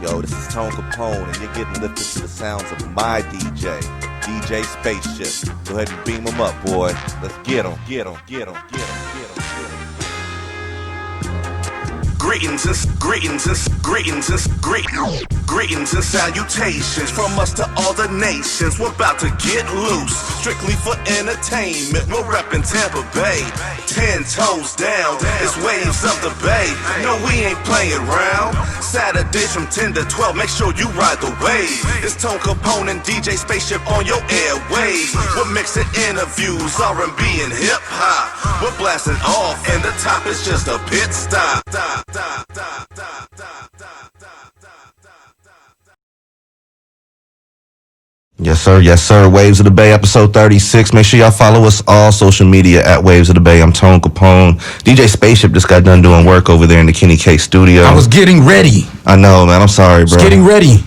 Yo, this is Tone Kapone, and you're getting lifted to the sounds of my DJ, DJ Spaceship. Go ahead and beam him up, boy. Let's get him, get him, get him, get him, get him, get him. Greetings and salutations from us to all the nations. We're about to get loose, strictly for entertainment. We're reppin' Tampa Bay, 10 toes down. It's waves of the bay. No, we ain't playing around. Saturdays from 10 to 12. Make sure you ride the wave. It's Tone Kapone and DJ Spaceship on your airwaves. We're mixing interviews, R&B and hip hop. We're blasting off, and the top is just a pit stop. Yes, sir. Waves of the Bay, episode 36. Make sure y'all follow us all social media at Waves of the Bay. I'm Tone Kapone. DJ Spaceship just got done doing work over there in the Kenny K studio. I was getting ready. I know, man. I'm sorry, bro. Getting ready.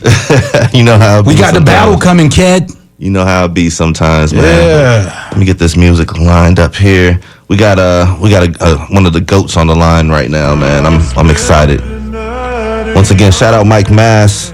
You know how we got the battle coming, kid. You know how it be sometimes, man. Yeah. Let me get this music lined up here. We got one of the goats on the line right now, man. I'm excited. Once again, shout out Mike Mass.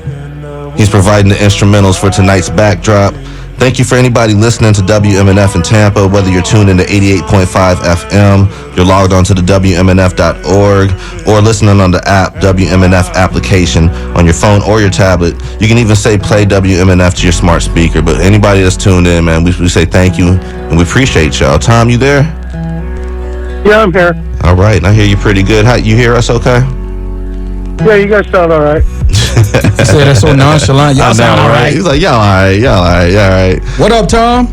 He's providing the instrumentals for tonight's backdrop. Thank you for anybody listening to WMNF in Tampa, whether you're tuned into 88.5 FM, you're logged on to the WMNF.org, or listening on the app, WMNF application, on your phone or your tablet. You can even say play WMNF to your smart speaker. But anybody that's tuned in, man, we say thank you, and we appreciate y'all. Tom, you there? Yeah, I'm here. All right, I hear you pretty good. How, you hear us okay? Yeah, you guys sound all right. You say that so nonchalant. Y'all sound all right. He's like, y'all all right. What up, Tom?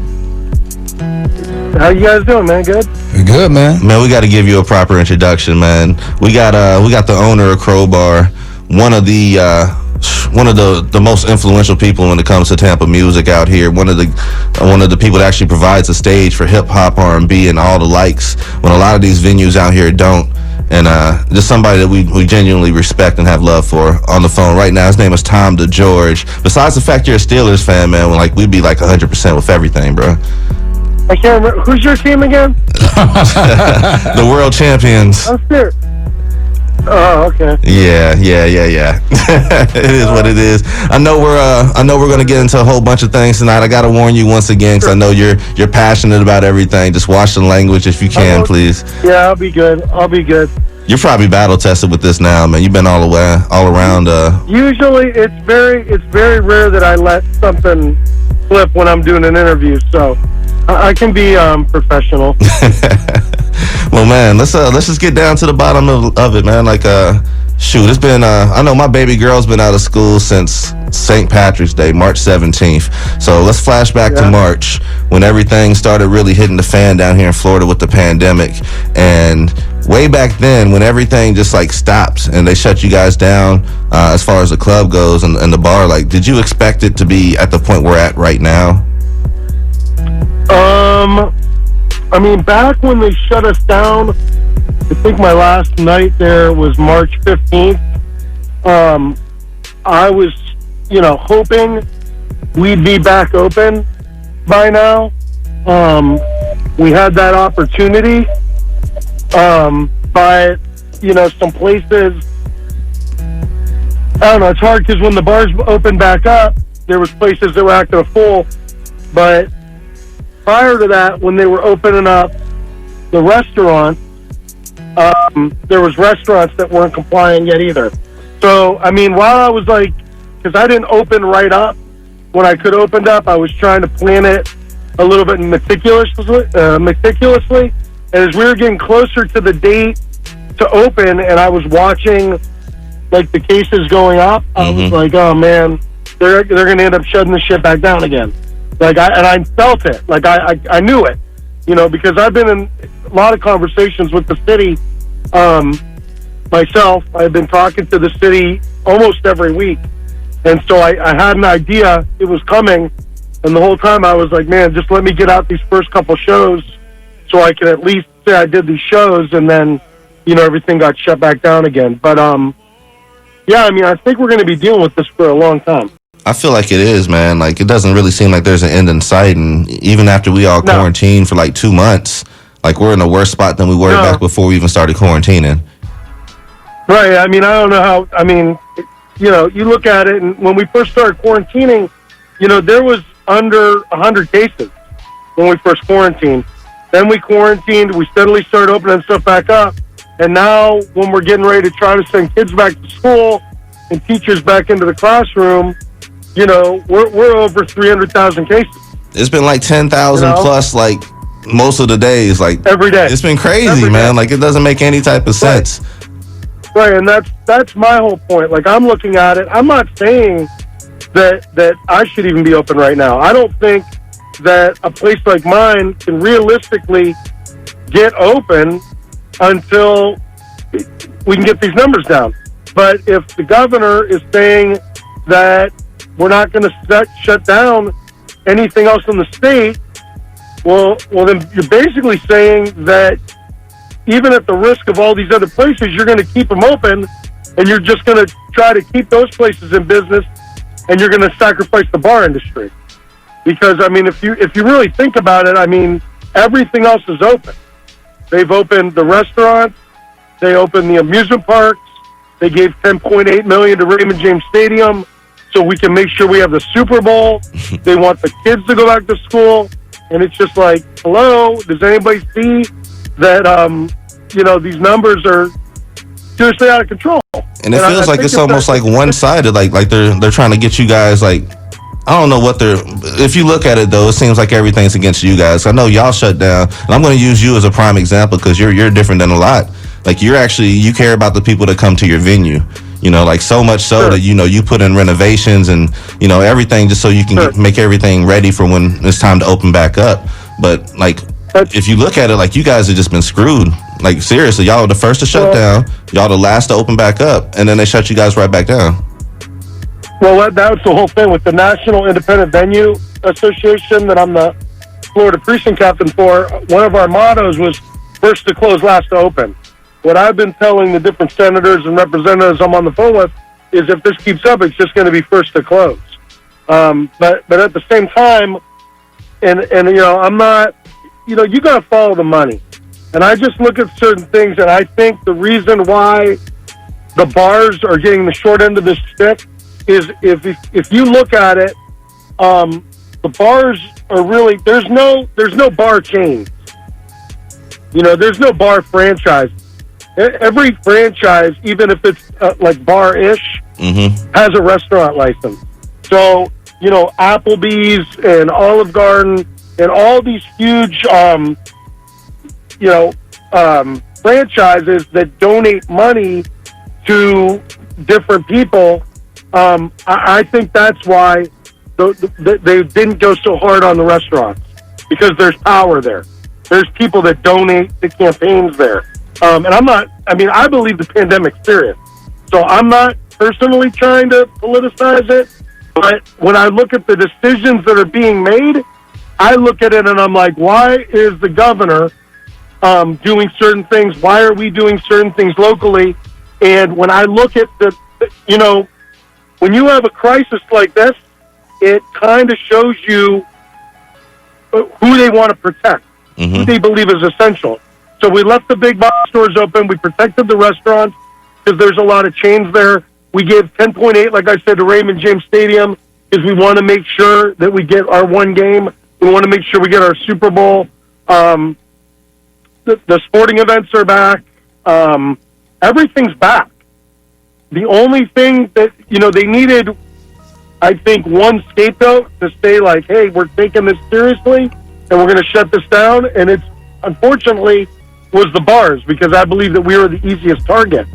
How you guys doing, man? Good? Good, man. Man, we got to give you a proper introduction, man. We got the owner of Crowbar, one of the most influential people when it comes to Tampa music out here. One of the people that actually provides a stage for hip hop, R&B, and all the likes when a lot of these venues out here don't. And just somebody that we genuinely respect and have love for on the phone right now. His name is Tom DeGeorge. Besides the fact you're a Steelers fan, man, we'd be like 100% with everything, bro. I can't remember. Who's your team again? The world champions. I'm sure. Oh, okay. Yeah. It is what it is. I know we're gonna get into a whole bunch of things tonight. I gotta warn you once again, because I know you're passionate about everything. Just watch the language if you can, please. Yeah, I'll be good. You're probably battle tested with this now, man. You've been all around. Usually, it's very rare that I let something slip when I'm doing an interview, so I can be professional. Well, man, let's just get down to the bottom of it, man. It's been I know my baby girl's been out of school since St. Patrick's Day, March 17th. So let's flash back to March when everything started really hitting the fan down here in Florida with the pandemic. And way back then, when everything just stopped and they shut you guys down as far as the club goes and the bar, did you expect it to be at the point we're at right now? I mean, back when they shut us down, I think my last night there was March 15th. I was, hoping we'd be back open by now. We had that opportunity. But, some places, I don't know, it's hard because when the bars opened back up, there was places that were acting full. But prior to that, when they were opening up the restaurants, there was restaurants that weren't complying yet either. So, I mean, while I was because I didn't open right up, when I could open up, I was trying to plan it a little bit meticulously. And as we were getting closer to the date to open, and I was watching, the cases going up, I was like, oh, man, they're going to end up shutting the shit back down again. I felt it. I knew it, because I've been in a lot of conversations with the city myself. I've been talking to the city almost every week. And so I had an idea it was coming. And the whole time I was like, man, just let me get out these first couple shows so I can at least say I did these shows. And then, everything got shut back down again. But, I think we're going to be dealing with this for a long time. I feel like it is, man. It doesn't really seem like there's an end in sight. And even after we all quarantined for 2 months, we're in a worse spot than we were back before we even started quarantining. Right. I mean, I don't know how. I mean, you look at it, and when we first started quarantining, there was under 100 cases when we first quarantined. Then we quarantined. We steadily started opening stuff back up. And now when we're getting ready to try to send kids back to school and teachers back into the classroom, we're over 300,000 cases. It's been like 10,000 plus, like, most of the days. Like, every day. It's been crazy, man. Like, it doesn't make any type of sense. Right, and that's my whole point. Like, I'm looking at it. I'm not saying that I should even be open right now. I don't think that a place like mine can realistically get open until we can get these numbers down. But if the governor is saying that we're not going to shut down anything else in the state, well, then you're basically saying that even at the risk of all these other places, you're going to keep them open, and you're just going to try to keep those places in business, and you're going to sacrifice the bar industry. Because, I mean, if you really think about it, I mean, everything else is open. They've opened the restaurants. They opened the amusement parks. They gave $10.8 million to Raymond James Stadium so we can make sure we have the Super Bowl. They want the kids to go back to school. And it's just like, hello, does anybody see that, these numbers are seriously out of control? And it feels like it's almost like one-sided. Like they're trying to get you guys, like, I don't know what they're... If you look at it, though, it seems like everything's against you guys. I know y'all shut down, and I'm going to use you as a prime example because you're different than a lot. Like, you care about the people that come to your venue. Like, so much so that, you put in renovations and, everything just so you can make everything ready for when it's time to open back up. But, like, if you look at it, like, you guys have just been screwed. Like, seriously, y'all were the first to shut down. Y'all the last to open back up, and then they shut you guys right back down. Well, that was the whole thing with the National Independent Venue Association that I'm the Florida precinct captain for. One of our mottos was first to close, last to open. What I've been telling the different senators and representatives I'm on the phone with is if this keeps up, it's just going to be first to close. But at the same time, and I'm not, you got to follow the money. And I just look at certain things, and I think the reason why the bars are getting the short end of the stick is if you look at it, the bars are really, there's no bar chains. There's no bar franchise. Every franchise, even if it's like bar-ish, has a restaurant license. So, Applebee's and Olive Garden and all these huge, franchises that donate money to different people. I think that's why they didn't go so hard on the restaurants, because there's power there. There's people that donate the campaigns there. And I believe the pandemic's serious. So I'm not personally trying to politicize it, but when I look at the decisions that are being made, I look at it and I'm like, why is the governor doing certain things? Why are we doing certain things locally? And when I look at when you have a crisis like this, it kind of shows you who they want to protect, who they believe is essential. So we left the big box stores open. We protected the restaurants because there's a lot of chains there. We gave 10.8, like I said, to Raymond James Stadium because we want to make sure that we get our one game. We want to make sure we get our Super Bowl. The sporting events are back. Everything's back. The only thing that, they needed, I think, one scapegoat to say, like, hey, we're taking this seriously and we're going to shut this down. And it's, unfortunately, was the bars, because I believe that we were the easiest target.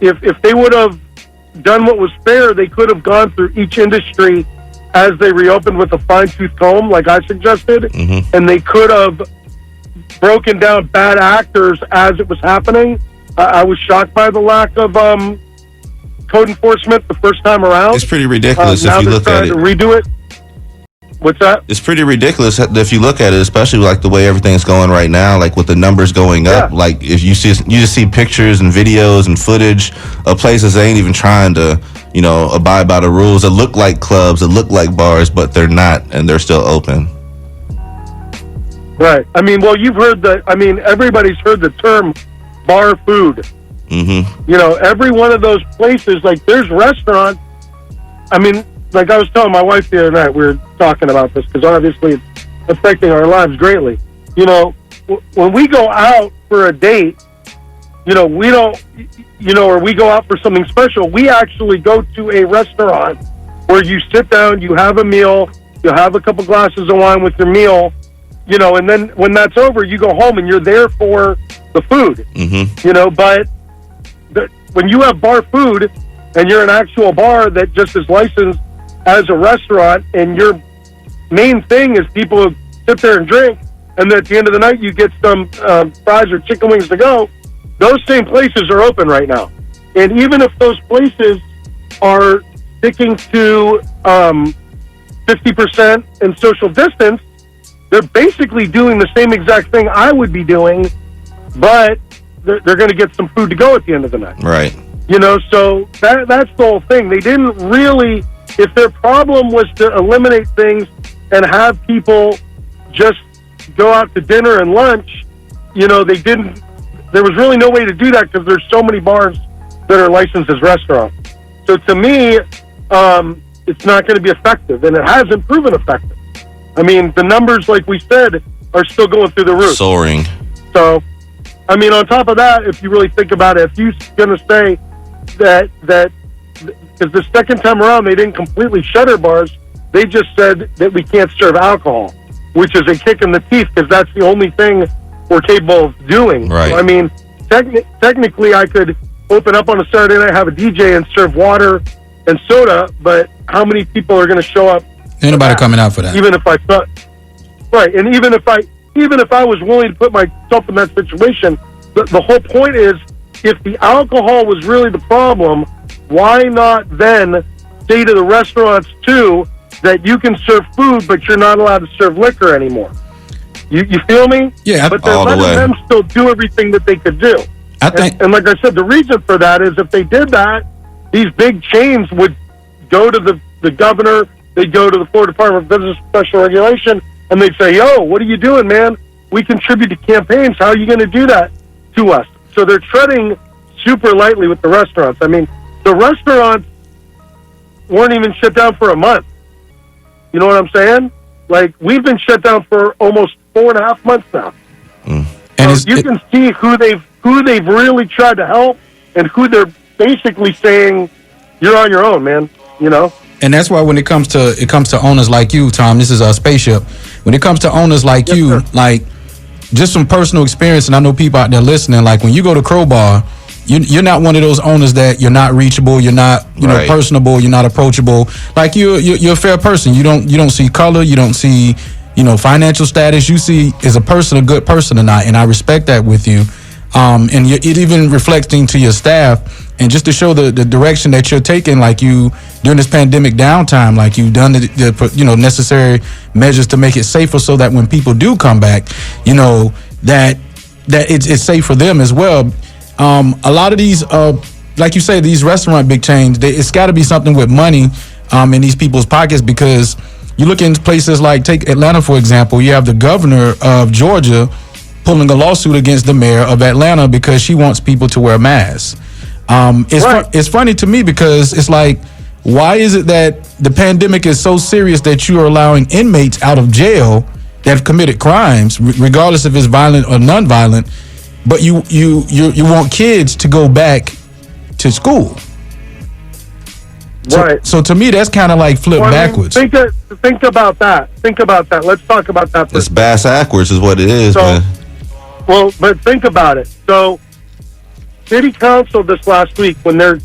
If they would have done what was fair, they could have gone through each industry as they reopened with a fine-tooth comb, like I suggested, and they could have broken down bad actors as it was happening. I was shocked by the lack of code enforcement the first time around. It's pretty ridiculous if you look at it. Now they're trying to redo it. What's that? It's pretty ridiculous if you look at it, especially like the way everything's going right now, like with the numbers going up. Like if you just see pictures and videos and footage of places that ain't even trying to, abide by the rules, that look like clubs, that look like bars, but they're not, and they're still open. Right. You've heard everybody's heard the term bar food. You know, every one of those places, like there's restaurants. I mean, like I was telling my wife the other night, we were talking about this because obviously it's affecting our lives greatly. You know, when we go out for a date, you know, we don't, you know, or we go out for something special, we actually go to a restaurant where you sit down, you have a meal, you have a couple glasses of wine with your meal, you know, and then when that's over, you go home and you're there for the food, you know, but when you have bar food and you're an actual bar that just is licensed as a restaurant and your main thing is people sit there and drink, and then at the end of the night you get some fries or chicken wings to go, those same places are open right now. And even if those places are sticking to 50% and social distance, they're basically doing the same exact thing I would be doing, but they're going to get some food to go at the end of the night. Right. You know, so that's the whole thing. They didn't really, if their problem was to eliminate things and have people just go out to dinner and lunch, you know, they didn't, there was really no way to do that because there's so many bars that are licensed as restaurants. So to me, it's not going to be effective, and it hasn't proven effective. I mean, the numbers, like we said, are still going through the roof. Soaring. So, I mean, on top of that, if you really think about it, if you're going to say that because the second time around they didn't completely shutter bars, they just said that we can't serve alcohol, which is a kick in the teeth because that's the only thing we're capable of doing. Right. So, I mean, technically I could open up on a Saturday night, have a DJ, and serve water and soda, but how many people are going to show up? Ain't nobody coming out for that. Even if I thought, right, and even if I was willing to put myself in that situation, the whole point is, if the alcohol was really the problem, why not then say to the restaurants too that you can serve food, but you're not allowed to serve liquor anymore? You feel me? Yeah, but they're all the letting way. them still do everything that they could do. I think, And like I said, the reason for that is if they did that, these big chains would go to the governor, they'd go to the Florida Department of Business Special Regulation, and they'd say, yo, what are you doing, man? We contribute to campaigns. How are you going to do that to us? So they're treading super lightly with the restaurants. I mean, the restaurants weren't even shut down for a month. You know what I'm saying? Like, we've been shut down for almost 4.5 months now. and So you can see who they've really tried to help and who they're basically saying, you're on your own, man. You know? and that's why when it comes to owners like you, Tom, this is a Spaceship. When it comes to owners like Yes, you, sir. like just from personal experience, and I know people out there listening, like when you go to Crowbar, you're not one of those owners that you're not reachable, you're not Right. personable, you're not approachable. Like you're a fair person. You don't see color, you don't see financial status. You see is a person a good person or not, and I respect that with you. And it even reflecting to your staff, and just to show the direction that you're taking, like you during this pandemic downtime, like you've done the necessary measures to make it safer, so that when people do come back, that it's safe for them as well. A lot of these, like you say, these restaurant big chains, it's got to be something with money in these people's pockets, because you look in places like, take Atlanta for example. You have the governor of Georgia pulling a lawsuit against the mayor of Atlanta because she wants people to wear masks. It's funny to me because it's like, why is it that the pandemic is so serious that you are allowing inmates out of jail that have committed crimes, regardless if it's violent or non-violent, but you want kids to go back to school? Right. So to me, that's kind of like flip backwards. Think about that. Think about that. Let's talk about that. It's bass backwards is what it is, So- man. Well, but think about it. So, city council this last week, when they're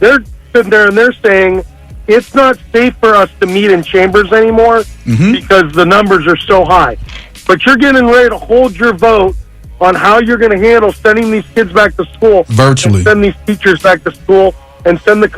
sitting there and they're saying it's not safe for us to meet in chambers anymore because the numbers are so high. But you're getting ready to hold your vote on how you're going to handle sending these kids back to school Virtually. and send these teachers back to school, and send the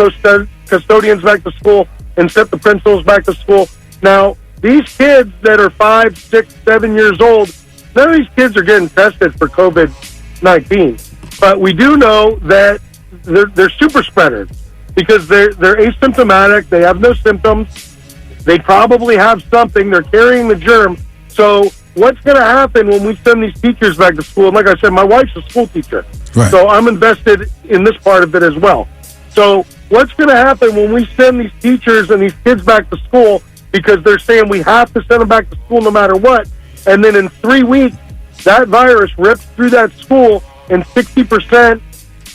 custodians back to school, and send the principals back to school. Now, these kids that are 5, 6, 7 years old, none of these kids are getting tested for COVID-19. But we do know that they're super spreaders because they're asymptomatic. They have no symptoms. They probably have something. They're carrying the germ. So what's going to happen when we send these teachers back to school? And like I said, my wife's a school teacher, Right. so I'm invested in this part of it as well. So what's going to happen when we send these teachers and these kids back to school because they're saying we have to send them back to school no matter what, and then in 3 weeks, that virus rips through that school and 60%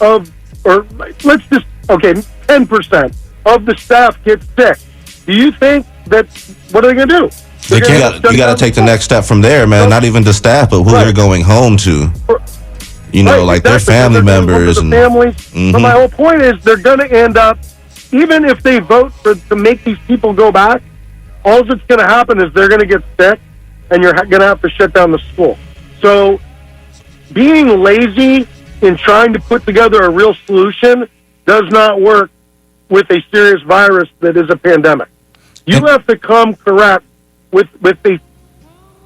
of, or let's just, 10% of the staff gets sick. Do you think that, what are they going to do? You got to take the next step from there, man. Not even the staff, but who they're going home to. You know, like their family members and families. But my whole point is, they're going to end up, even if they vote to make these people go back, all that's going to happen is they're going to get sick, and you're going to have to shut down the school. So, being lazy in trying to put together a real solution does not work with a serious virus that is a pandemic. You have to come correct with a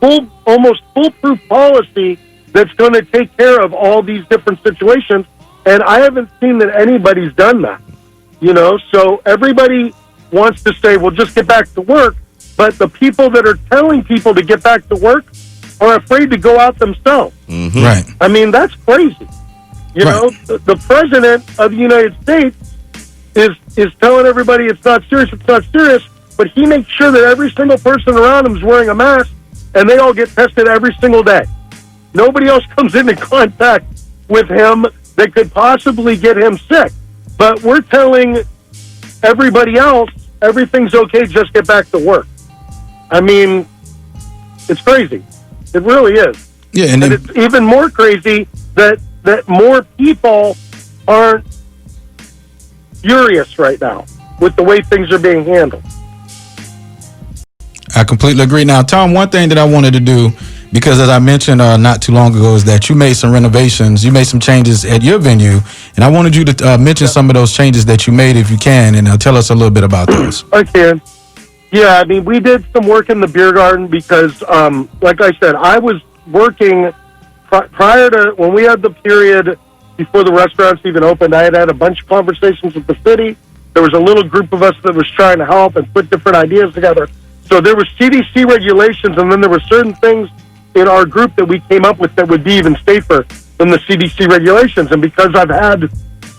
almost foolproof policy that's going to take care of all these different situations. And I haven't seen that anybody's done that, you know? So everybody wants to say, well, just get back to work. But the people that are telling people to get back to work are afraid to go out themselves. Right. I mean, that's crazy. You know, the president of the United States is telling everybody it's not serious, but he makes sure that every single person around him is wearing a mask, and they all get tested every single day. Nobody else comes into contact with him that could possibly get him sick. But we're telling everybody else everything's okay, just get back to work. I mean, it's crazy. It really is. Yeah, and it's even more crazy that more people aren't furious right now with the way things are being handled. I completely agree. Now, Tom, one thing that I wanted to do, because as I mentioned not too long ago, is that you made some renovations, you made some changes at your venue, and I wanted you to mention some of those changes that you made, if you can, and tell us a little bit about those. I can. Yeah, I mean, we did some work in the beer garden because, like I said, I was working prior to when we had the period before the restaurants even opened. I had a bunch of conversations with the city. There was a little group of us that was trying to help and put different ideas together. So there were CDC regulations, and then there were certain things in our group that we came up with that would be even safer than the CDC regulations. And because I've had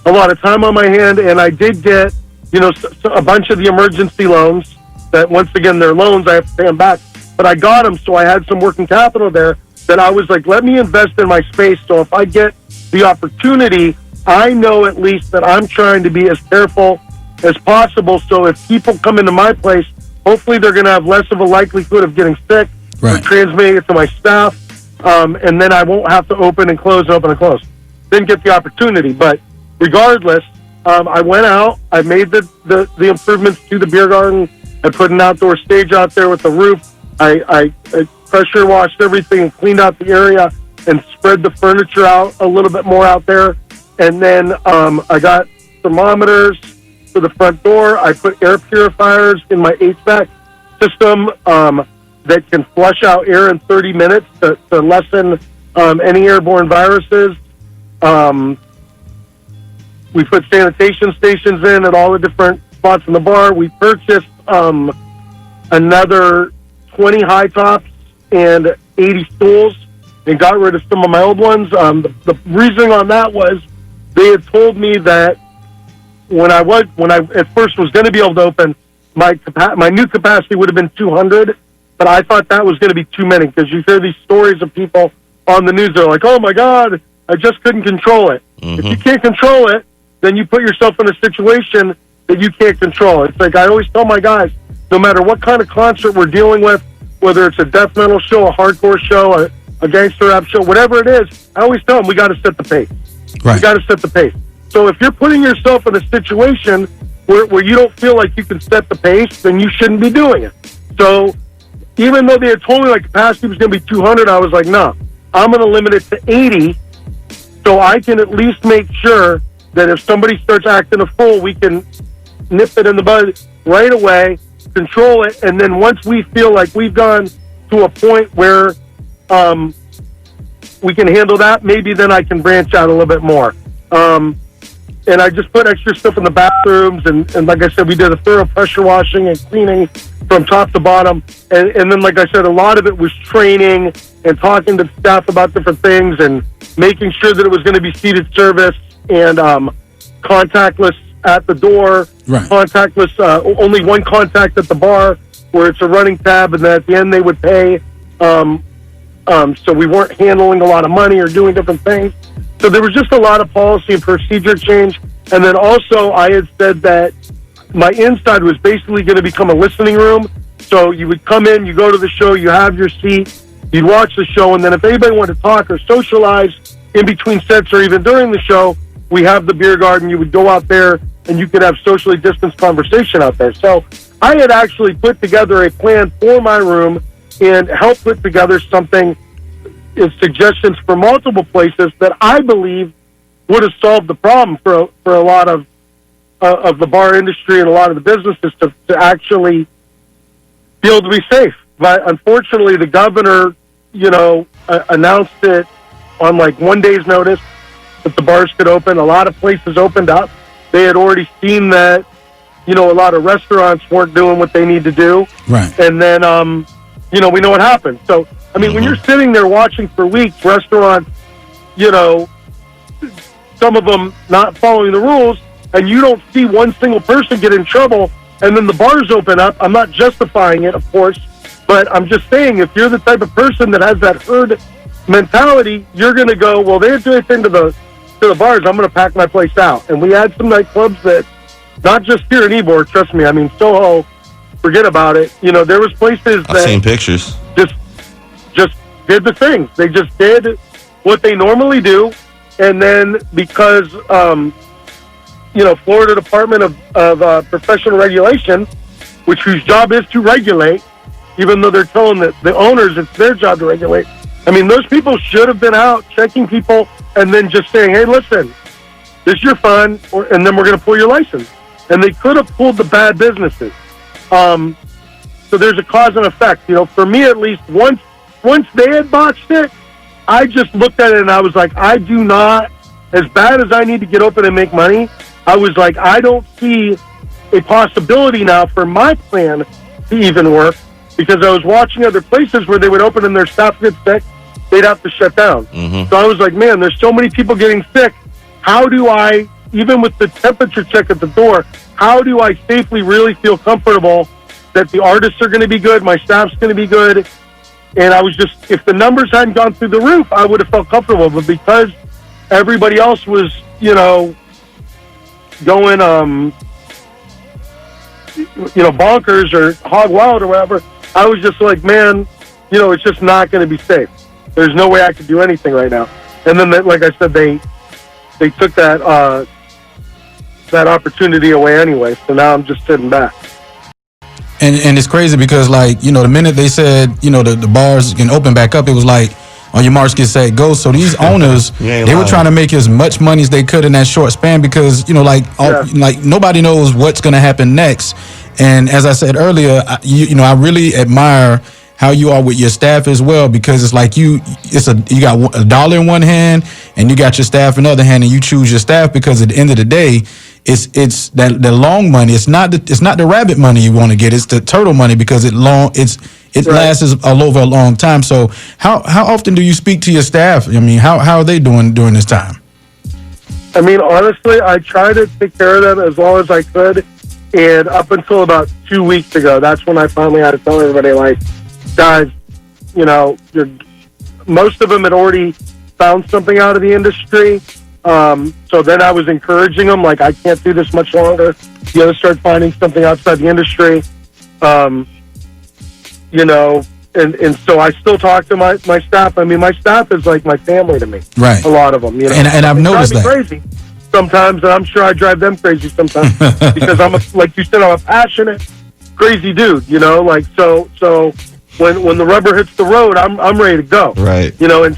a lot of time on my hand, and I did get, you know, a bunch of the emergency loans that, once again, they're loans, I have to pay them back. But I got them, so I had some working capital there that I was like, let me invest in my space. So if I get the opportunity, I know at least that I'm trying to be as careful as possible. So if people come into my place, hopefully they're going to have less of a likelihood of getting sick, or transmitting it to my staff, and then I won't have to open and close. Didn't get the opportunity, but regardless, I went out. I made the improvements to the beer garden. I put an outdoor stage out there with the roof. I pressure washed everything and cleaned out the area and spread the furniture out a little bit more out there. And then I got thermometers for the front door. I put air purifiers in my HVAC system that can flush out air in 30 minutes to lessen any airborne viruses. We put sanitation stations in at all the different spots in the bar. We purchased another 20 high tops and 80 stools and got rid of some of my old ones. The reasoning on that was they had told me that when I at first was going to be able to open, my new capacity would have been 200, but I thought that was going to be too many, because you hear these stories of people on the news. They're like, oh my God, I just couldn't control it. If you can't control it, then you put yourself in a situation that you can't control. It's like I always tell my guys, no matter what kind of concert we're dealing with, whether it's a death metal show, a hardcore show, a gangster rap show, whatever it is, I always tell them we got to set the pace. Right. We got to set the pace. So if you're putting yourself in a situation where you don't feel like you can set the pace, then you shouldn't be doing it. So even though they had told me like capacity was going to be 200, I was like, no, I'm going to limit it to 80 so I can at least make sure that if somebody starts acting a fool, we can nip it in the bud right away, control it, and then once we feel like we've gone to a point where we can handle that, maybe then I can branch out a little bit more. And I just put extra stuff in the bathrooms, and like I said, we did a thorough pressure washing and cleaning from top to bottom. And then, like I said, a lot of it was training and talking to staff about different things and making sure that it was going to be seated service and contactless at the door, Right. contactless, only one contact at the bar where it's a running tab, and then at the end they would pay. So we weren't handling a lot of money or doing different things. So there was just a lot of policy and procedure change. And then also I had said that my inside was basically going to become a listening room. So you would come in, you go to the show, you have your seat, you'd watch the show, and then if anybody wanted to talk or socialize in between sets or even during the show, we have the beer garden. You would go out there and you could have socially distanced conversation out there. So I had actually put together a plan for my room and helped put together something, suggestions for multiple places that I believe would have solved the problem for a lot of the bar industry and a lot of the businesses to actually be able to be safe. But unfortunately, the governor, announced it on like 1 day's notice that the bars could open. A lot of places opened up. They had already seen that, a lot of restaurants weren't doing what they need to do. Right. And then, we know what happened. So, I mean, when you're sitting there watching for weeks, restaurants, some of them not following the rules, and you don't see one single person get in trouble, and then the bars open up. I'm not justifying it, of course, but I'm just saying if you're the type of person that has that herd mentality, you're going to go, well, they didn't do anything to the bars. I'm going to pack my place out. And we had some nightclubs that, not just here in Ybor, trust me, I mean, Soho, forget about it. There was places I've that seen pictures. just did the things. They just did what they normally do. And then because, Florida Department of Professional Regulation, whose job is to regulate, even though they're telling the owners it's their job to regulate. I mean, those people should have been out checking people and then just saying, hey, listen, this is your fun, and then we're going to pull your license. And they could have pulled the bad businesses. So there's a cause and effect. For me at least, once they had botched it, I just looked at it and I was like, I do not, as bad as I need to get open and make money, I was like, I don't see a possibility now for my plan to even work, because I was watching other places where they would open and their staff get sick, they'd have to shut down. So I was like, man, there's so many people getting sick. How do I, even with the temperature check at the door, how do I safely really feel comfortable that the artists are going to be good, my staff's going to be good? And I was just, if the numbers hadn't gone through the roof, I would have felt comfortable. But because everybody else was, going, bonkers or hog wild or whatever, I was just like, man, it's just not going to be safe. There's no way I could do anything right now. And then, like I said, they took that opportunity away anyway. So now I'm just sitting back. And it's crazy because, like, the minute they said, the bars can open back up, it was like, on your marks, get set, go. So these owners, they were trying to make as much money as they could in that short span because, like nobody knows what's going to happen next. And as I said earlier, I really admire how you are with your staff as well, because it's like you got $1 in one hand and you got your staff in the other hand, and you choose your staff because at the end of the day, it's that the long money. It's not the rabbit money you want to get. It's the turtle money because it lasts all over a long time. So how often do you speak to your staff? I mean, how are they doing during this time? I mean, honestly, I try to take care of them as long as I could. And up until about 2 weeks ago, that's when I finally had to tell everybody, like, guys, most of them had already found something out of the industry. So then I was encouraging them, like, I can't do this much longer. You got to start finding something outside the industry. And so I still talk to my staff. I mean, my staff is like my family to me. Right. A lot of them, And I've noticed that. Crazy sometimes, and I'm sure I drive them crazy sometimes because like you said, I'm a passionate, crazy dude. So when the rubber hits the road, I'm ready to go. Right. And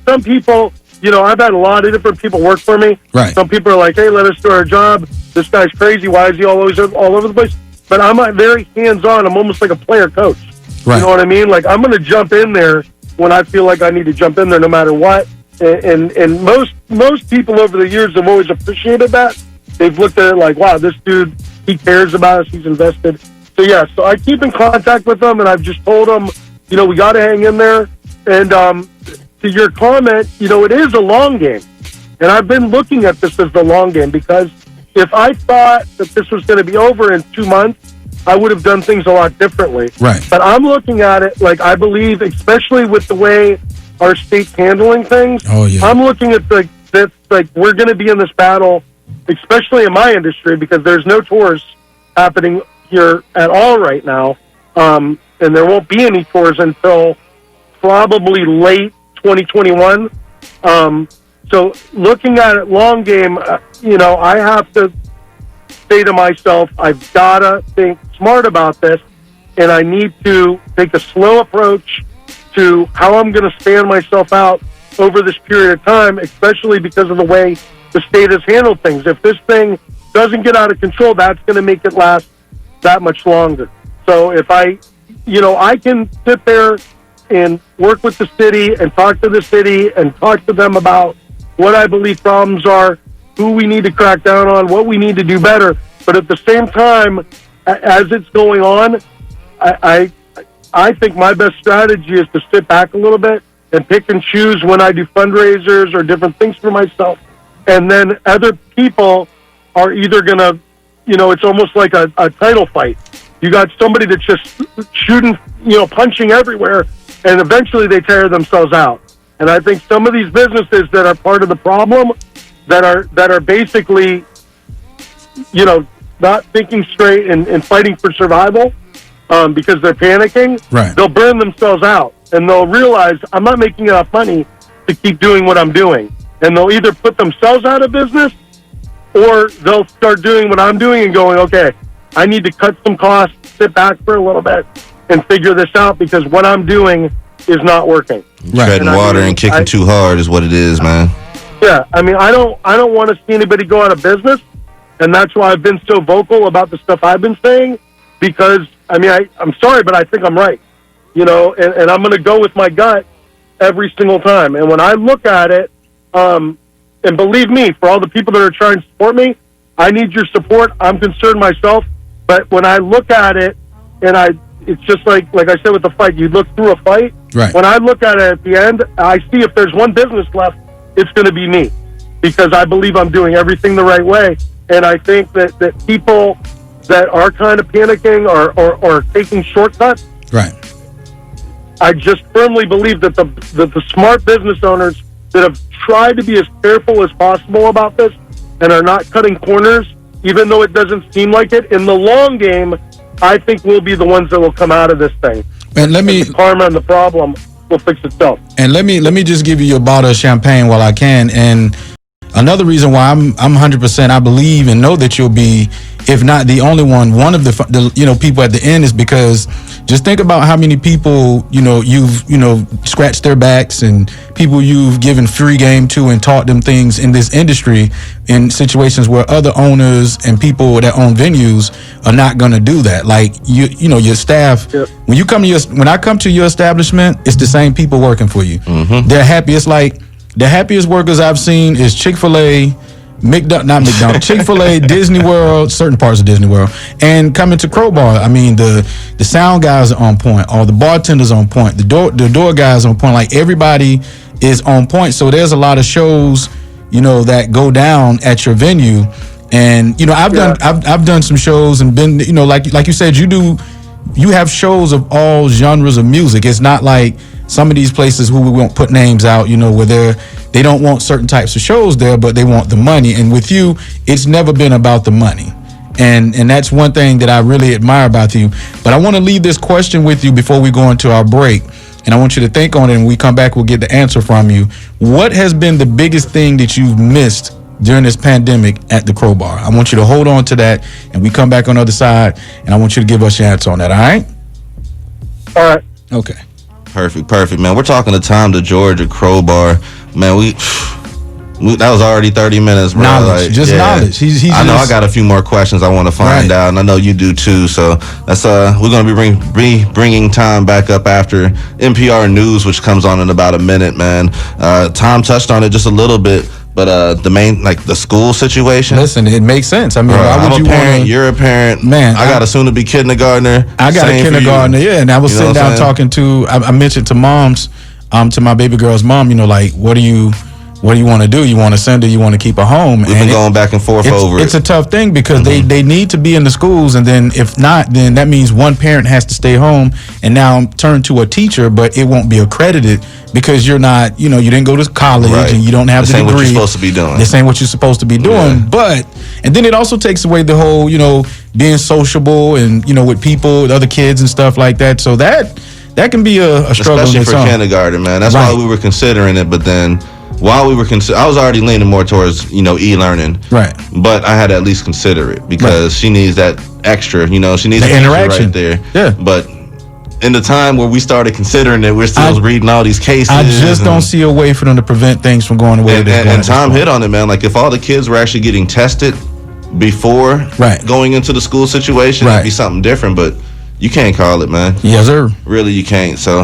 some people, I've had a lot of different people work for me. Right. Some people are like, hey, let us do our job. This guy's crazy. Why is he always all over the place? But I'm very hands-on. I'm almost like a player coach. Right. You know what I mean? Like, I'm going to jump in there when I feel like I need to jump in there no matter what. And most people over the years have always appreciated that. They've looked at it like, wow, this dude, he cares about us. He's invested. So I keep in contact with them, and I've just told them, we got to hang in there. And to your comment, it is a long game. And I've been looking at this as the long game, because if I thought that this was going to be over in 2 months, I would have done things a lot differently. Right. But I'm looking at it like I believe, especially with the way our state's handling things, I'm looking at that we're going to be in this battle, especially in my industry, because there's no tours happening here at all right now. And there won't be any tours until probably late 2021. So looking at it long game, I have to say to myself, I've got to think smart about this, and I need to take a slow approach to how I'm going to stand myself out over this period of time, especially because of the way the state has handled things. If this thing doesn't get out of control, that's going to make it last that much longer. So if I can sit there and work with the city and talk to the city and talk to them about what I believe problems are, who we need to crack down on, what we need to do better. But at the same time, as it's going on, I think my best strategy is to sit back a little bit and pick and choose when I do fundraisers or different things for myself. And then other people are either going to, it's almost like a title fight. You got somebody that's just shooting, punching everywhere, and eventually they tear themselves out. And I think some of these businesses that are part of the problem, that are basically, not thinking straight and fighting for survival, because they're panicking, right, they'll burn themselves out, and they'll realize I'm not making enough money to keep doing what I'm doing. And they'll either put themselves out of business, or they'll start doing what I'm doing and going, okay, I need to cut some costs, sit back for a little bit, and figure this out, because what I'm doing is not working. Treading water and kicking too hard is what it is, man. Yeah, I don't want to see anybody go out of business, and that's why I've been so vocal about the stuff I've been saying, because, I'm sorry, but I think I'm right, and I'm going to go with my gut every single time. And when I look at it, and believe me, for all the people that are trying to support me, I need your support. I'm concerned myself, but when I look at it, and it's just like I said with the fight, you look through a fight. Right. When I look at it at the end, I see if there's one business left, it's going to be me, because I believe I'm doing everything the right way. And I think that people that are kind of panicking or taking shortcuts, right, I just firmly believe that the smart business owners that have tried to be as careful as possible about this and are not cutting corners, even though it doesn't seem like it, in the long game, I think we'll be the ones that will come out of this thing. And the karma and the problem will fix itself. And let me just give you a bottle of champagne while I can. And another reason why I'm 100%, I believe and know that you'll be, if not the only one of the people at the end, is because just think about how many people you've scratched their backs, and people you've given free game to and taught them things in this industry, in situations where other owners and people that own venues are not going to do that. Like your staff. Yep. When I come to your establishment, it's the same people working for you. Mm-hmm. They're happy. It's like the happiest workers I've seen is Chick-fil-A, not McDonald's, Chick-fil-A, Disney World, certain parts of Disney World, and coming to Crowbar. The sound guys are on point, all the bartenders on point, the door guys on point. Like, everybody is on point. So there's a lot of shows, that go down at your venue, and I've done some shows and been, like you said, you have shows of all genres of music. It's not like some of these places who we won't put names out, where they don't want certain types of shows there, but they want the money. And with you, it's never been about the money. And that's one thing that I really admire about you. But I want to leave this question with you before we go into our break. And I want you to think on it, and when we come back, we'll get the answer from you. What has been the biggest thing that you've missed during this pandemic at the Crowbar? I want you to hold on to that, and we come back on the other side, and I want you to give us your answer on that, all right? All right. Okay. Perfect, man. We're talking to Tom DeGeorge at Crowbar. Man, we that was already 30 minutes, bro. Knowledge, knowledge. He's I know I got a few more questions I want to find out, and I know you do too. So that's we're going to be bringing Tom back up after NPR News, which comes on in about a minute, man. Tom touched on it just a little bit, But the main, like the school situation. Listen, it makes sense. I mean, why would I'm you a parent. wanna, You're a parent. Man, I got a soon-to-be kindergartner. I got Same a kindergartner. Yeah, and I was sitting down talking to. I mentioned to moms, to my baby girl's mom. You know, like, what do you want to do? You want to send her? You want to keep her home? We've been going back and forth over it. It's a tough thing because they need to be in the schools, and then if not, then that means one parent has to stay home and now turn to a teacher, but it won't be accredited because you're not, you didn't go to college and you don't have the degree. This ain't what you're supposed to be doing. This ain't what you're supposed to be doing. Yeah. And then it also takes away the whole, being sociable and, with people, with other kids and stuff like that. So that can be a struggle. Especially for kindergarten, man. That's why we were considering it, but then while we were I was already leaning more towards, e-learning. Right. But I had to at least consider it because she needs that extra, she needs the interaction right there. Yeah. But in the time where we started considering it, we're still reading all these cases. I just don't see a way for them to prevent things from going away. And Tom hit on it, man. Like if all the kids were actually getting tested before going into the school situation, it'd be something different. But you can't call it, man. Yes, sir. Really, you can't. So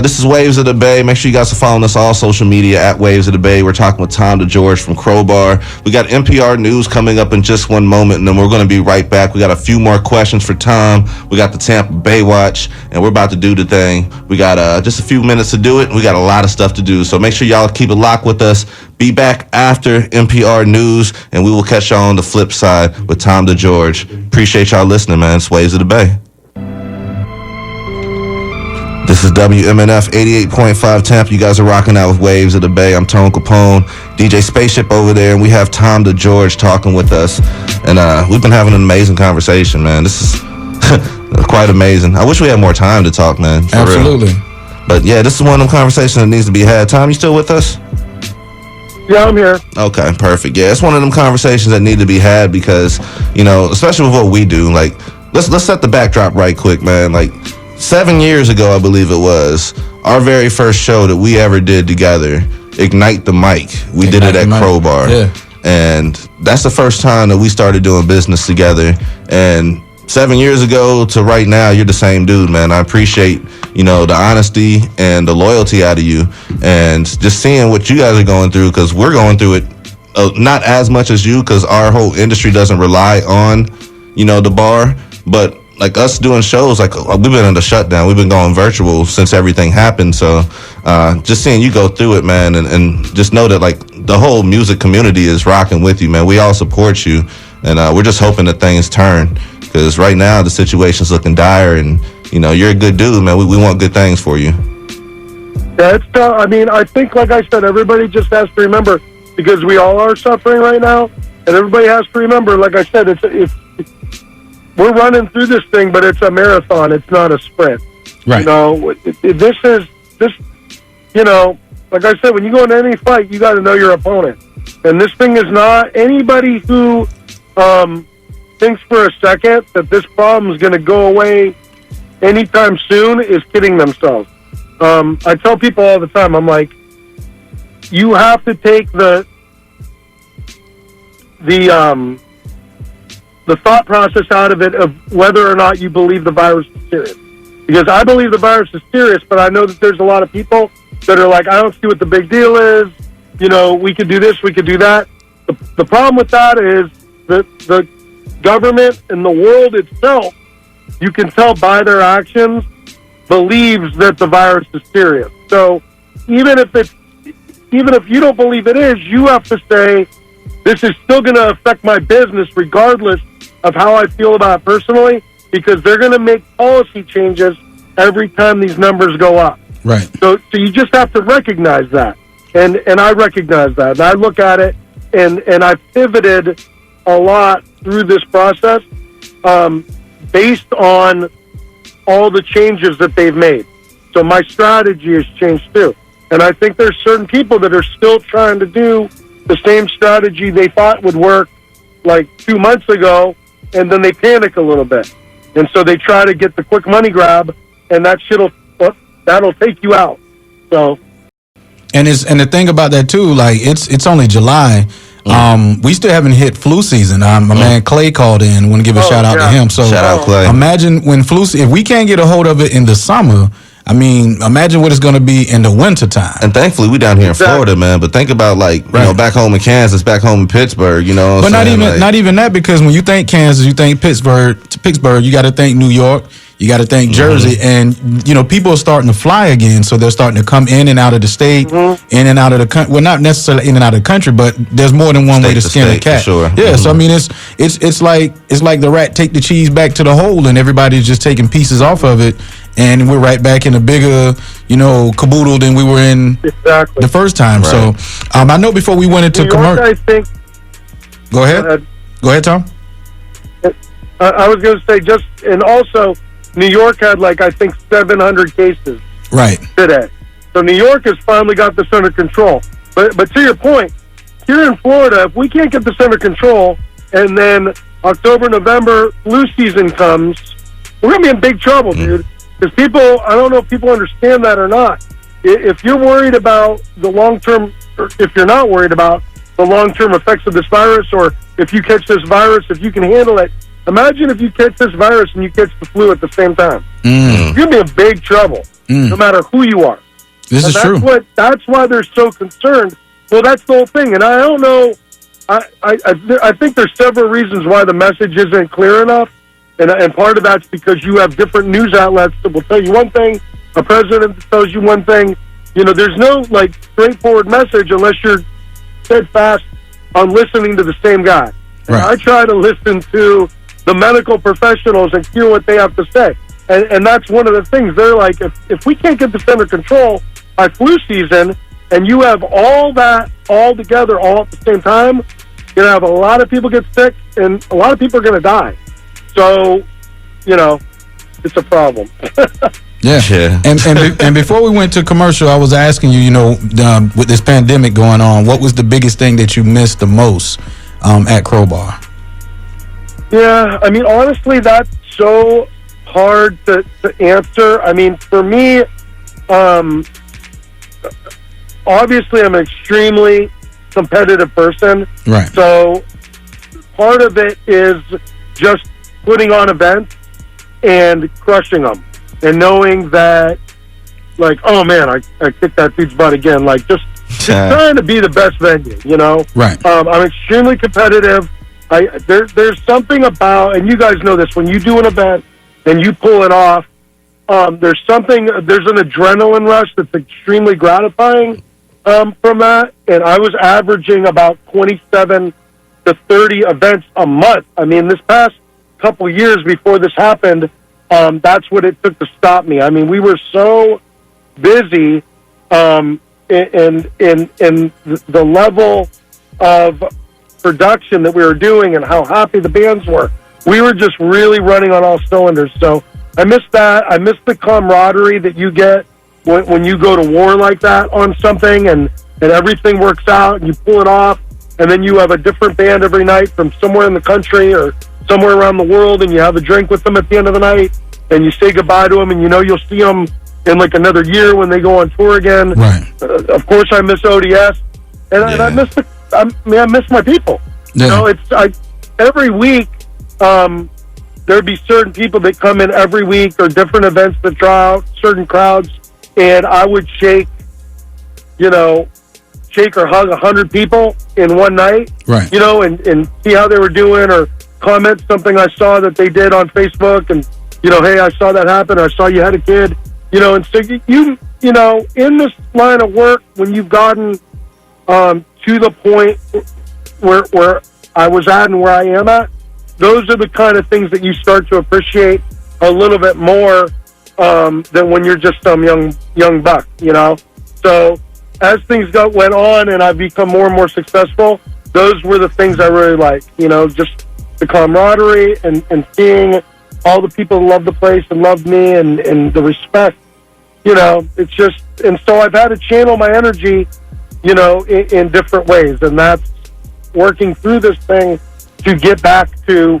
this is Waves of the Bay. Make sure you guys are following us all social media at Waves of the Bay. We're talking with Tom DeGeorge from Crowbar. We got NPR News coming up in just one moment, and then we're going to be right back. We got a few more questions for Tom. We got the Tampa Bay Watch, and we're about to do the thing. We got just a few minutes to do it, and we got a lot of stuff to do. So make sure y'all keep it locked with us. Be back after NPR News, and we will catch y'all on the flip side with Tom DeGeorge. Appreciate y'all listening, man. It's Waves of the Bay. This is WMNF 88.5 Tampa. You guys are rocking out with Waves of the Bay. I'm Tone Kapone, DJ Spaceship over there, and we have Tom DeGeorge talking with us. And we've been having an amazing conversation, man. This is quite amazing. I wish we had more time to talk, man. Absolutely. Real. But yeah, this is one of them conversations that needs to be had. Tom, you still with us? Yeah, I'm here. Okay, perfect. Yeah, it's one of them conversations that need to be had because, especially with what we do, like, let's set the backdrop right quick, man. Like, 7 years ago, I believe it was, our very first show that we ever did together, Ignite the Mic. We did it at Crowbar. Yeah. And that's the first time that we started doing business together. And 7 years ago to right now, you're the same dude, man. I appreciate, the honesty and the loyalty out of you. And just seeing what you guys are going through, because we're going through it not as much as you, because our whole industry doesn't rely on, the bar. But like us doing shows, like we've been under shutdown. We've been going virtual since everything happened. So just seeing you go through it, man, and just know that like the whole music community is rocking with you, man. We all support you, and we're just hoping that things turn because right now the situation's looking dire, and you're a good dude, man. We want good things for you. Yeah, it's tough. I mean, I think, like I said, everybody just has to remember because we all are suffering right now, and everybody has to remember, like I said, it's we're running through this thing, but it's a marathon. It's not a sprint. Right. This is like I said, when you go into any fight, you got to know your opponent. And this thing is not anybody who thinks for a second that this problem is going to go away anytime soon is kidding themselves. I tell people all the time, I'm like, you have to take the thought process out of it of whether or not you believe the virus is serious. Because I believe the virus is serious, but I know that there's a lot of people that are like, I don't see what the big deal is. We could do this, we could do that. The problem with that is that the government and the world itself, you can tell by their actions, believes that the virus is serious. So even if you don't believe it is, you have to say, this is still going to affect my business regardless of how I feel about it personally, because they're going to make policy changes every time these numbers go up. Right. So you just have to recognize that. And I recognize that. And I look at it, and I pivoted a lot through this process based on all the changes that they've made. So my strategy has changed too. And I think there's certain people that are still trying to do the same strategy they thought would work like 2 months ago, and then they panic a little bit. And so they try to get the quick money grab, and that'll take you out. So, and the thing about that too, like it's only July. We still haven't hit flu season. My man Clay called in. Want to give a shout out to him. So shout out Clay. Imagine when if we can't get a hold of it in the summer, I mean, imagine what it's going to be in the wintertime. And thankfully, we down here in Florida, man. But think about you know, back home in Kansas, back home in Pittsburgh. You know, but not even that, because when you think Kansas, you think Pittsburgh. You got to think New York. You got to think Jersey, and you know, people are starting to fly again, so they're starting to come in and out of the state, in and out of the country. Well, not necessarily in and out of the country, but there's more than one way to skin a cat. Sure. Yeah, so I mean, it's like the rat take the cheese back to the hole, and everybody's just taking pieces off of it, and we're right back in a bigger, you know, caboodle than we were in the first time. Right. So I know before we went into commercial. I think. Go ahead. Go ahead, Tom. I was going to say and also. New York had I think 700 cases today. So New York has finally got this under control. But to your point, here in Florida, if we can't get this under control, and then October, November, flu season comes, we're going to be in big trouble, dude. Because people, I don't know if people understand that or not. If you're worried about the long-term, or if you're not worried about the long-term effects of this virus, or if you catch this virus, if you can handle it, imagine if you catch this virus and you catch the flu at the same time. You're going to be in big trouble, no matter who you are. This is true. That's why they're so concerned. Well, that's the whole thing. And I don't know. I think there's several reasons why the message isn't clear enough. And part of that's because you have different news outlets that will tell you one thing, a president tells you one thing. You know, there's no, straightforward message unless you're steadfast on listening to the same guy. And I try to listen to the medical professionals and hear what they have to say. And that's one of the things. They're like, if we can't get this under control by flu season, and you have all that all together all at the same time, you're going to have a lot of people get sick, and a lot of people are going to die. So, you know, it's a problem. Yeah. And before we went to commercial, I was asking you, you know, with this pandemic going on, what was the biggest thing that you missed the most at Crowbar? Yeah, I mean, honestly, that's so hard to answer. I mean, for me, obviously, I'm an extremely competitive person. Right. So part of it is just putting on events and crushing them, and knowing that, oh man, I kicked that dude's butt again. Just trying to be the best venue, you know? Right. I'm extremely competitive. There's something about, and you guys know this, when you do an event and you pull it off, there's an adrenaline rush that's extremely gratifying from that. And I was averaging about 27 to 30 events a month. I mean, this past couple years before this happened, that's what it took to stop me. I mean, we were so busy in the level of production that we were doing and how happy the bands were. We were just really running on all cylinders. So I miss that. I miss the camaraderie that you get when you go to war like that on something, and everything works out and you pull it off, and then you have a different band every night from somewhere in the country or somewhere around the world, and you have a drink with them at the end of the night, and you say goodbye to them, and you know you'll see them in another year when they go on tour again. Right. Of course, I miss ODS, and I miss I miss my people. Yeah. You know, every week there'd be certain people that come in every week, or different events that draw out certain crowds, and I would shake or hug 100 people in one night. Right. You know, and see how they were doing, or comment something I saw that they did on Facebook, and hey, I saw that happen, or I saw you had a kid. And so you in this line of work, when you've gotten to the point where I was at and where I am at, those are the kind of things that you start to appreciate a little bit more than when you're just some young buck, So as things went on and I've become more and more successful, those were the things I really like, just the camaraderie and seeing all the people who loved the place and loved me, and the respect, it's just, and so I've had to channel my energy, in different ways, and that's working through this thing to get back to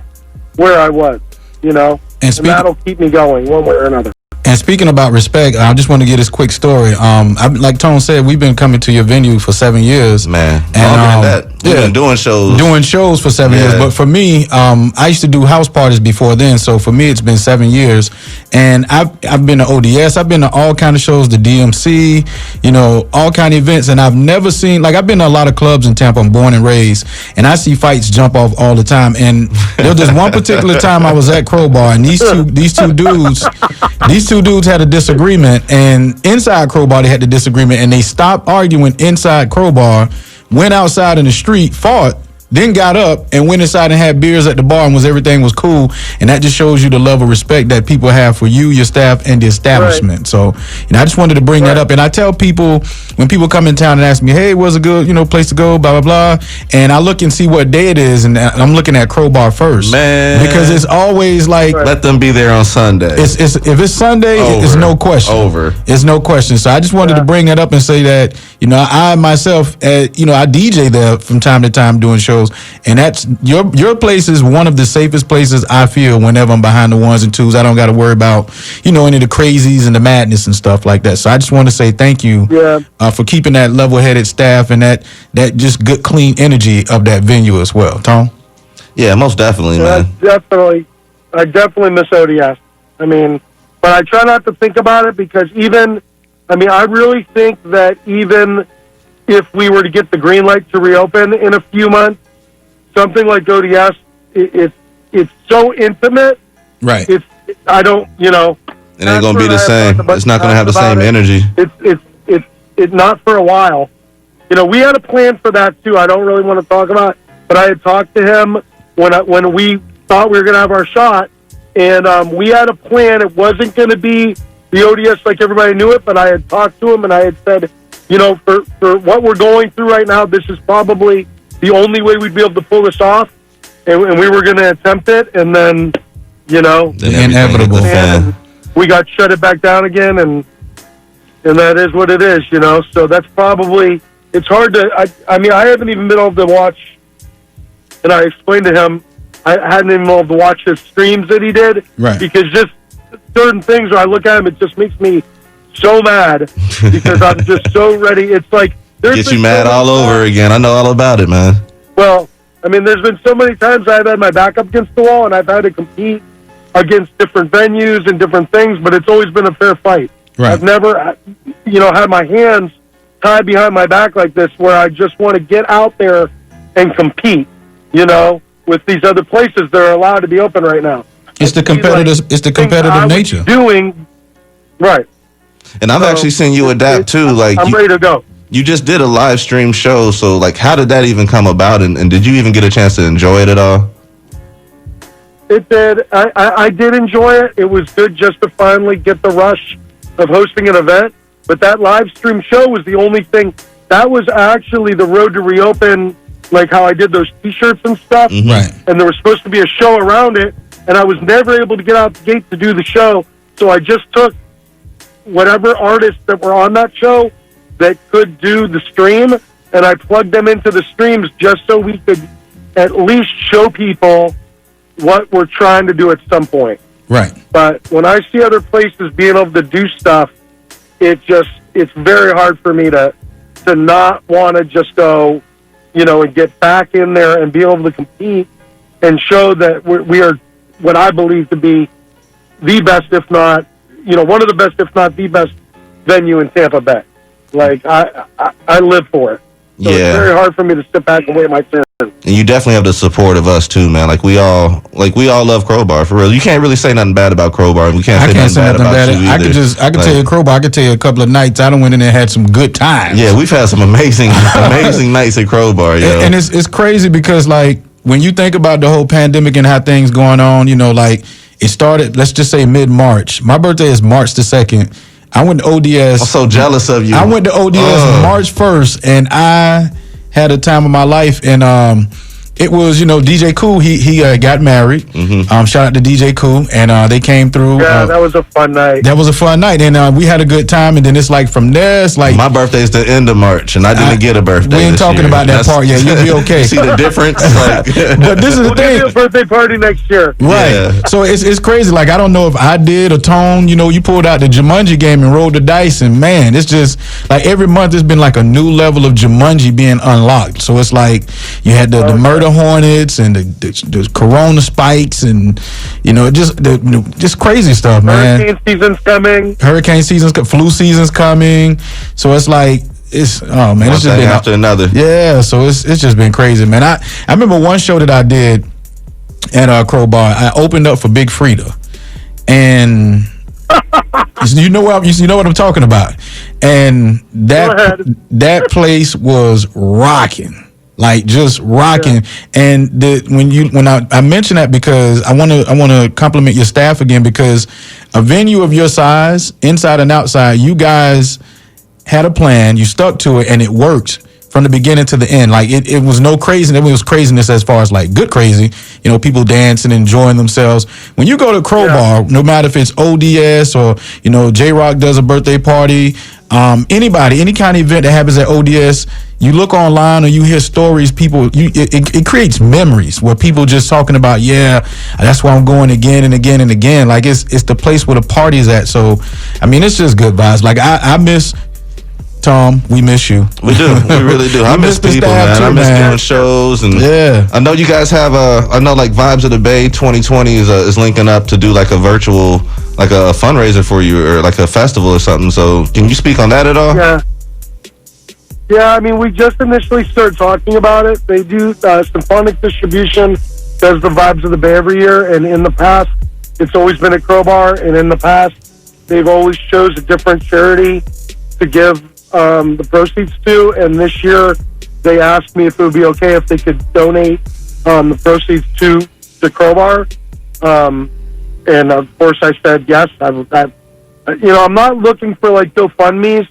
where I was, and that'll keep me going one way or another. And speaking about respect, I just want to get this quick story. Like Tone said, we've been coming to your venue for 7 years. Man, and, longer than that. We've been doing shows for 7 years. But for me, I used to do house parties before then. So for me, it's been 7 years, and I've been to ODS. I've been to all kind of shows, the DMC, all kind of events, and I've never seen I've been to a lot of clubs in Tampa. I'm born and raised, and I see fights jump off all the time. And there was this one particular time I was at Crowbar, and these two dudes had a disagreement, and inside Crowbar they had the disagreement, and they stopped arguing inside Crowbar. Went outside in the street, fought, then got up and went inside and had beers at the bar, and everything was cool. And that just shows you the level of respect that people have for you, your staff, and the establishment. Right. So, I just wanted to bring that up. And I tell people, when people come in town and ask me, hey, where's a good, place to go, blah, blah, blah. And I look and see what day it is, and I'm looking at Crowbar first. Man. Because it's always let them be there on Sunday. If it's Sunday, it's no question. It's no question. So I just wanted to bring that up and say that, I myself, I DJ there from time to time doing shows. And that's your place is one of the safest places I feel whenever I'm behind the ones and twos. I don't got to worry about, any of the crazies and the madness and stuff like that. So I just want to say thank you for keeping that level-headed staff and that just good, clean energy of that venue as well. Tom? Yeah, most definitely, man. I definitely miss ODS. But I try not to think about it because I really think that even if we were to get the green light to reopen in a few months, something like ODS, it's so intimate. Right. It ain't gonna be the same. It's not gonna have the same energy. It's not for a while. We had a plan for that too. I don't really want to talk about it, but I had talked to him when we thought we were gonna have our shot, and we had a plan. It wasn't gonna be the ODS like everybody knew it, but I had talked to him and I had said, for what we're going through right now, this is probably the only way we'd be able to pull this off, and we were going to attempt it, and then, the inevitable. And we got shut it back down again, and that is what it is, So that's probably, it's hard to, I haven't even been able to watch, and I explained to him, I hadn't even been able to watch his streams that he did, right? Because just certain things where I look at him, it just makes me so mad because I'm just so ready. It's like get you mad all over again. I know all about it, man. Well, there's been so many times I've had my back up against the wall and I've had to compete against different venues and different things, but it's always been a fair fight. Right. I've never, had my hands tied behind my back like this, where I just want to get out there and compete. With these other places that are allowed to be open right now. It's the competitive. It's the competitive nature. Right. And I've actually seen you adapt too. I'm ready to go. You just did a live stream show, so how did that even come about? And did you even get a chance to enjoy it at all? It did. I did enjoy it. It was good just to finally get the rush of hosting an event. But that live stream show was the only thing. That was actually the road to reopen, like how I did those T-shirts and stuff. Mm-hmm. Right. And there was supposed to be a show around it, and I was never able to get out the gate to do the show. So I just took whatever artists that were on that show that could do the stream, and I plugged them into the streams just so we could at least show people what we're trying to do at some point. Right. But when I see other places being able to do stuff, it's very hard for me to not want to just go, and get back in there and be able to compete and show that we are what I believe to be the best, if not, one of the best, if not the best venue in Tampa Bay. I live for it. So it's very hard for me to sit back and wait my turn. And you definitely have the support of us too, man. We all love Crowbar for real. You can't really say nothing bad about Crowbar. We can't say nothing bad about you either. I can tell you Crowbar. I can tell you a couple of nights I done went in there and had some good times. Yeah, we've had some amazing nights at Crowbar. And it's crazy because when you think about the whole pandemic and how things going on, it started. Let's just say mid-March. My birthday is March the 2nd. I went to ODS. I'm so jealous of you. I went to ODS March 1st, and I had a time of my life. And It was, DJ Cool. He got married. Mm-hmm. Shout out to DJ Cool, and they came through. Yeah, that was a fun night. That was a fun night, and we had a good time. And then it's like from there, it's like my birthday's the end of March, and I didn't get a birthday. We ain't this talking year. about that part yet. You'll be okay. You see the difference? Like, but this is the We'll thing. give you a birthday party next year. Right. Yeah. So it's crazy. Like, I don't know if I did or Tone, you pulled out the Jumanji game and rolled the dice, and man, it's just like every month there's been like a new level of Jumanji being unlocked. So it's like you had the murder hornets and the corona spikes and just crazy stuff, man. Hurricane season's coming. Hurricane season's flu season's coming. So it's like it's one it's just thing been after another. Yeah, so it's just been crazy, man. I remember one show that I did at Crowbar. I opened up for Big Frida, and you know what I'm talking about. And that place was rocking. Like just rocking, and when I mention that because I want to compliment your staff again, because a venue of your size, inside and outside, you guys had a plan, you stuck to it, and it worked from the beginning to the end. Like it was no craziness. It was craziness as far as like good crazy, people dancing, enjoying themselves. When you go to Crowbar, no matter if it's ODS or J-Rock does a birthday party, anybody, any kind of event that happens at ODS, you look online or you hear stories, it creates memories where people just talking about, yeah, that's why I'm going again and again and again. Like it's the place where the party's at. So, I mean, it's just good vibes. Like I miss Tom, we miss you. We do. We really do. I miss people, man. I miss doing shows, and yeah. I know you guys have I know like Vibes of the Bay 2020 is linking up to do like a virtual, like a fundraiser for you, or like a festival or something. So can you speak on that at all? Yeah. I mean, we just initially started talking about it. They do Symphonic Distribution does the Vibes of the Bay every year, and in the past, it's always been at Crowbar, and in the past, they've always chose a different charity to give the proceeds to, and this year they asked me if it would be okay if they could donate the proceeds to Crowbar, and of course I said yes. I'm not looking for like GoFundMe's,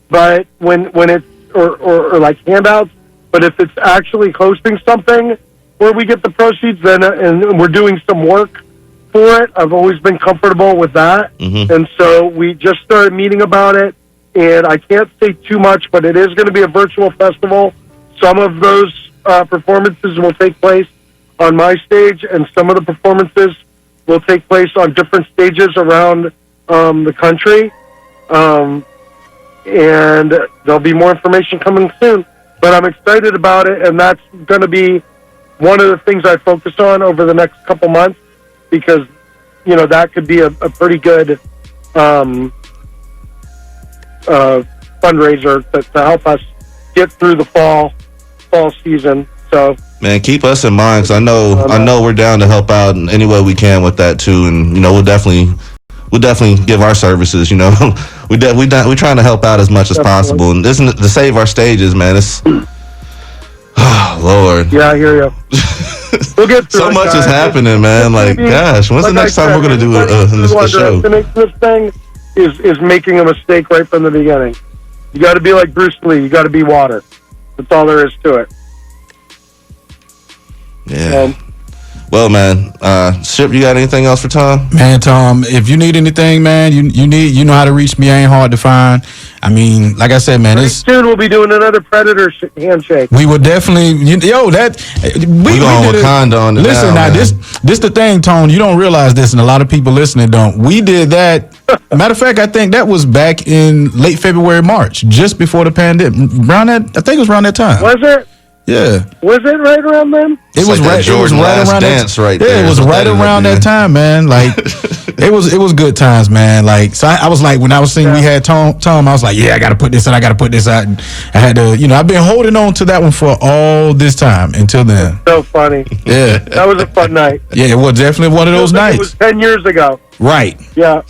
but when it's or like handouts, but if it's actually hosting something where we get the proceeds, then and we're doing some work for it, I've always been comfortable with that, and so we just started meeting about it. And I can't say too much, but it is going to be a virtual festival. Some of those performances will take place on my stage, and some of the performances will take place on different stages around the country. And there'll be more information coming soon. But I'm excited about it, and that's going to be one of the things I focus on over the next couple months, because, that could be a pretty good fundraiser to help us get through the fall season. So, man, keep us in mind, because I know we're down to help out in any way we can with that too, and we'll definitely give our services. We're trying to help out as much as possible, and this to save our stages, man. It's Lord. Yeah, I hear you. We'll get through so it, much guys. is happening, man. Like, gosh, when's the next time we're gonna do a show? This thing is making a mistake right from the beginning. You got to be like Bruce Lee. You got to be water. That's all there is to it. Yeah. Well, man, Ship, you got anything else for Tom? Man, Tom, if you need anything, man, you know how to reach me. I ain't hard to find. I mean, like I said, man, soon we'll be doing another Predator handshake. We will definitely, we going Wakanda on it. Listen, now this the thing, Tone. You don't realize this, and a lot of people listening don't. We did that. Matter of fact, I think that was back in late February, March, just before the pandemic. I think it was around that time. Was it? Yeah. Was it right around then? It was right around dance right there. Yeah, it was right around that time, man. Like it was good times, man. Like so I was like, when I was seeing we had Tom, I was like, yeah, I gotta put this out, and I had to, I've been holding on to that one for all this time until then. So funny. Yeah. That was a fun night. Yeah, it was definitely one of those nights. It was 10 years ago. Right. Yeah.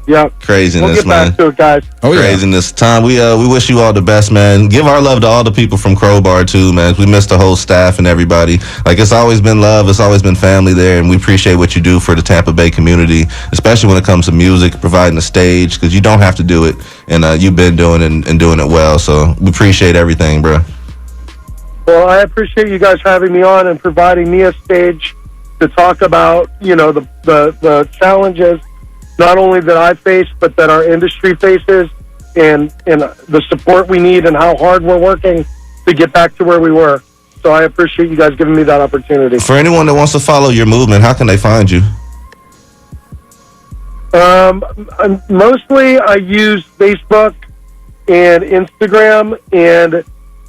Yeah. Craziness, we'll get man. back to it, guys. Oh, yeah. Craziness. Tom, we wish you all the best, man. Give our love to all the people from Crowbar too, man. We miss the whole staff and everybody. Like, it's always been love, it's always been family there, and we appreciate what you do for the Tampa Bay community, especially when it comes to music, providing a stage, because you don't have to do it, and you've been doing it and doing it well. So we appreciate everything, bro. Well, I appreciate you guys having me on and providing me a stage to talk about, the challenges not only that I face, but that our industry faces, and the support we need and how hard we're working to get back to where we were. So I appreciate you guys giving me that opportunity. For anyone that wants to follow your movement, how can they find you? Mostly I use Facebook and Instagram, and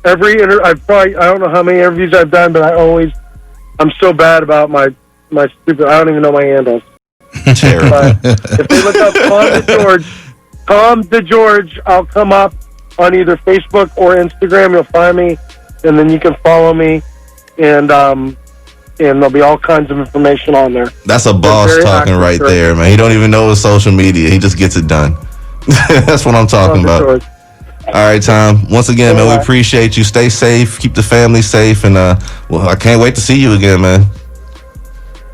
I don't know how many interviews I've done, but I'm so bad about my stupid, I don't even know my handles. Terrible. But if they look up Tom DeGeorge, I'll come up on either Facebook or Instagram. You'll find me, and then you can follow me, and there'll be all kinds of information on there. That's a boss talking right there, man. He don't even know his social media. He just gets it done. That's what I'm talking about. All right, Tom. Once again, man, we appreciate you. Stay safe. Keep the family safe. And, I can't wait to see you again, man.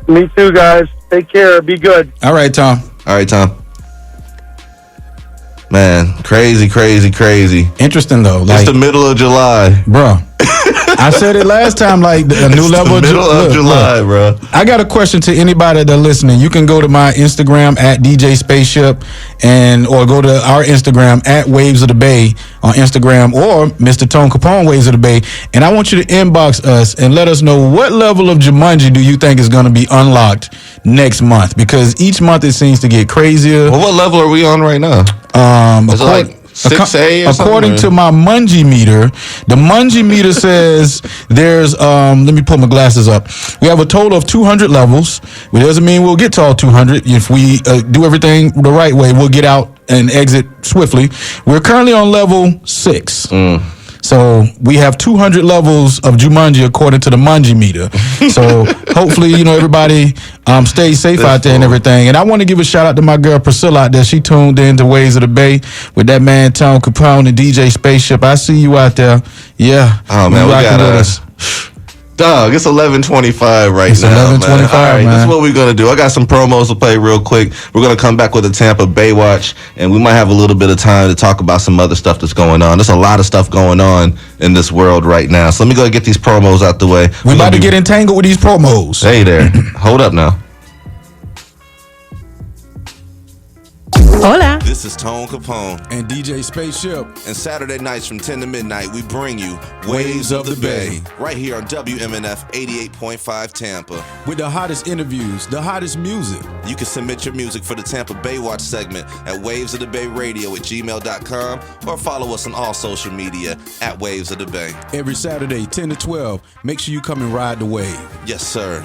Me too, guys. Take care. Be good. All right, Tom. All right, Tom. Man, crazy. Interesting, though. It's the middle of July. Bro. I said it last time, like a new level. Middle of July, bro. I got a question to anybody that's listening. You can go to my Instagram at DJ Spaceship, or go to our Instagram at Waves of the Bay on Instagram, or Mr. Tone Kapone Waves of the Bay, and I want you to inbox us and let us know what level of Jumanji do you think is going to be unlocked next month, because each month it seems to get crazier. Well, what level are we on right now? Is it like 6A or according to my Mungie meter, the Mungie meter says there's let me put my glasses up. We have a total of 200 levels. It doesn't mean we'll get to all 200. If we do everything the right way, we'll get out and exit swiftly. We're currently on level 6. So we have 200 levels of Jumanji according to the Mungie meter. So hopefully, everybody stays safe out there and everything. And I want to give a shout out to my girl Priscilla out there. She tuned in to Waves of the Bay with that man Tom Kapone and DJ Spaceship. I see you out there. Yeah. Oh man, we got dog, it's 11:25 right it's now. 11:25, man. All right, man. This is what we're gonna do. I got some promos to play real quick. We're gonna come back with a Tampa Bay watch, and we might have a little bit of time to talk about some other stuff that's going on. There's a lot of stuff going on in this world right now. So let me go get these promos out the way. We're about to get entangled with these promos. Hey there. Hold up now. Hola. This is Tone Kapone. And DJ Spaceship. And Saturday nights from 10 to midnight, we bring you Waves of the Bay. Right here on WMNF 88.5 Tampa. With the hottest interviews, the hottest music. You can submit your music for the Tampa Bay Watch segment at wavesofthebay@gmail.com, or follow us on all social media at Waves of the Bay. Every Saturday, 10 to 12. Make sure you come and ride the wave. Yes, sir.